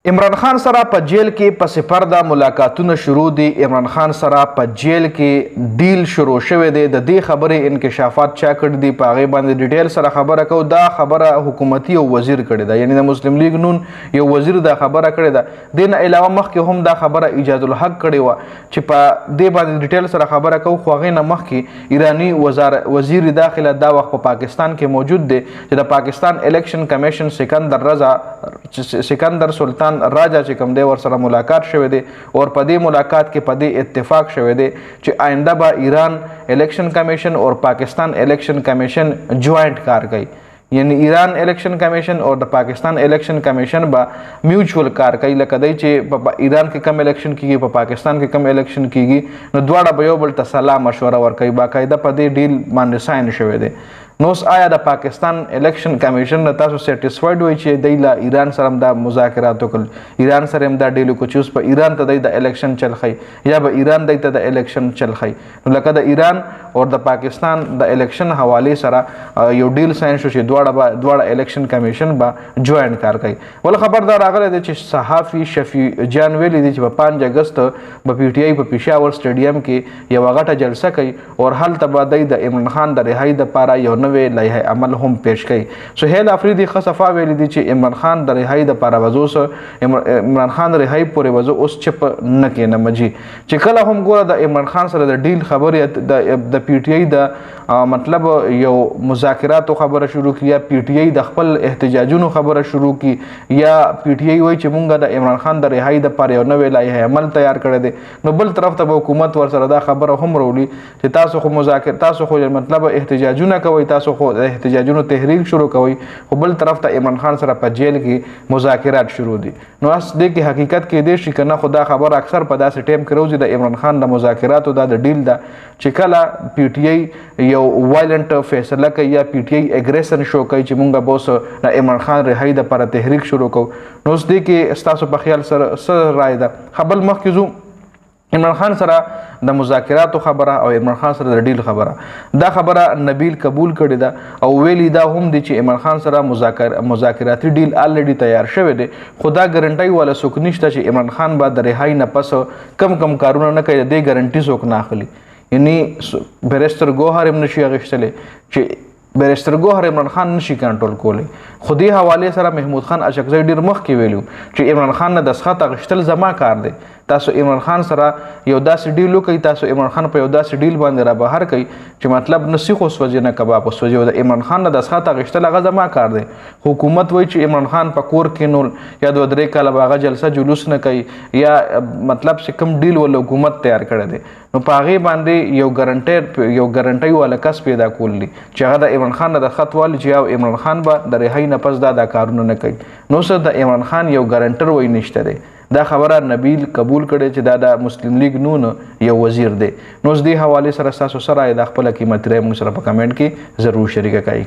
عمران خان سره په جیل کې پس پرده ملاقاتونه شروع دي. عمران خان سره په جیل کې ډیل شروع شوی دی. د دې خبرې انکشافات چا کړي دي په هغې باندې ډیټیل سره خبره کوو. دا خبره حکومتي یو وزیر کړې ده، یعنی د مسلم لیگ نون یو وزیر دا خبره کړې ده. دې نه علاوه مخکې هم دا خبره ایجاد الحق کړې وه چې په دې باندې ډیټیل سره خبره کوو. خو هغې نه مخکې ایراني وزیر داخله دا وخت په پاکستان کې موجود دی چې د پاکستان الیکشن کمیشن سکندر سلطان راجا چې کوم دی ورسره ملاقات شوی دی او په دې ملاقات کې په دې اتفاق شوی دی چې آینده به ایران الیکشن کمیشن اور پاکستان الیکشن کمیشن جوائنٹ کار کوي. یعنی ایران الیکشن کمیشن اور د پاکستان الیکشن کمیشن به میوچول کار کوي. لکه دی چې په ایران کې کم الیکشن کیږي، په پاکستان کې کم الیکشن کیږي، نو دواړه به یو بل ته سلا مشوره ورکوي. باقاعده په دې ډیل باندې ساين شوی دی. نو آیا د پاکستان الیکشن کمیشن نه تاسو سیټیسفاید وئ چې دی له ایران سره هم دا مذاکرات وکړل، ایران سره هم دا ډیل وکړو چې اوس په ایران ته دی د الیکشن چل ښیي یا به ایران دی ته د الیکشن چل ښیي؟ نو لکه د ایران او د پاکستان د الیکشن حوالې سره یو ډیل ساين شو چې دواړه الیکشن کمیشن به جوائنٹ کار کوي. ول خبردار راغلی دی چې صحافي شفیع جان ویلی دی چې په 5 اگست به پی ټی آی په پېښور سټیډیم کې یوه غټه جلسه کوي او هلته به دی د عمران خان د رهایي دپاره یو لایحه عمل هم پیش کوي. سهیل افریدي ښه صفا ویلی دی چې عمران خان د رهایي دپاره وضو عمران خان رهایي پورې وضو اوس چپ نه کېنه مجي چې کله هم ګوره د عمران خان سره د ډیل خبرې د پی ټی آی د مطلب یو مذاکراتو خبره شروع کړي یا پی ټی آی د خپل احتجاجونو خبره شروع کړي یا پی ټی آی وایي چې مونږ د عمران خان د رهایي دپاره یو نوې لایحه عمل تیار کړی دی، نو بل طرف ته به حکومت ورسره دا خبره هم راولي چې تاسو خو مطلب احتجاجونه کوئ، تاسو خو د احتجاجونو تحریک شروع کوي، خو بل طرف ته عمران خان سره په جیل کې مذاکرات شروع دي. نو اس دې کې حقیقت کې دی شي کنه خدا خبر اکثر په داسې ټیم کې روزي د عمران خان د مذاکراتو د ډیل دا چې کله پی ټی آی یو وایلنٹ فیصله کوي یا پی ټی آی اګریسن شو کوي چې مونږ به اوس د عمران خان رهایي دپاره تحریک شروع کوو. نو اوس دې کې ستاسو په خیال سره څه رایه ده؟ خبل مخکې ځو عمران خان سره د مذاکراتو خبره او عمران خان سره د ډیل خبره، دا خبره نبیل قبول کړې ده او ویلی دا هم دی چې عمران خان سره مذاکراتي ډیل الریډي تیار شوی دی، خو دا ګرنټۍ والا څوک نشته چې عمران خان به د رهایي نه پس کم کارونه نه کوي. د دې ګرنټي څوک نه اخلي. یعنی بیرسټر ګوهر هم نشي اخیستلی چې بیرسټر ګوهر عمران خان نشي کنټرول کولی. خو دې حوالې سره محمود خان اشکزی ډېر مخکې ویلو چې عمران خان نه دسخط اخیستل زما کار دی. تاسو عمران خان سره یو داسې ډیل وکړئ، تاسو عمران خان په یو داسې ډیل باندې را بهر کړئ چې مطلب نه سیخ وسوځي نه کباب وسوځي. او د عمران خان نه دسخط اخیستل هغه زما کار دی. حکومت وایي چې عمران خان په کور کېنول یا 2-3 کاله به هغه جلسه جلوس نه کوي یا مطلب چې کوم ډیل ول حکومت تیار کړی دی، نو په هغې باندې یو ګرنټۍ والا کس پیدا کول دي چې هغه د عمران خان نه دسخط والي چې یو عمران خان به د رهایي نه پس دا کارونه نه کوي. نو څه د عمران خان یو ګرنټر وایي نشته دی. دا خبره نبیل قبول کړي چې دا د مسلم لیگ نون یو وزیر دی. نو اوس دې حوالې سره ستاسو څه رایه ده؟ خپله قیمتي رایه موږ سره په کمنټ کې ضرور شریکه کړئ.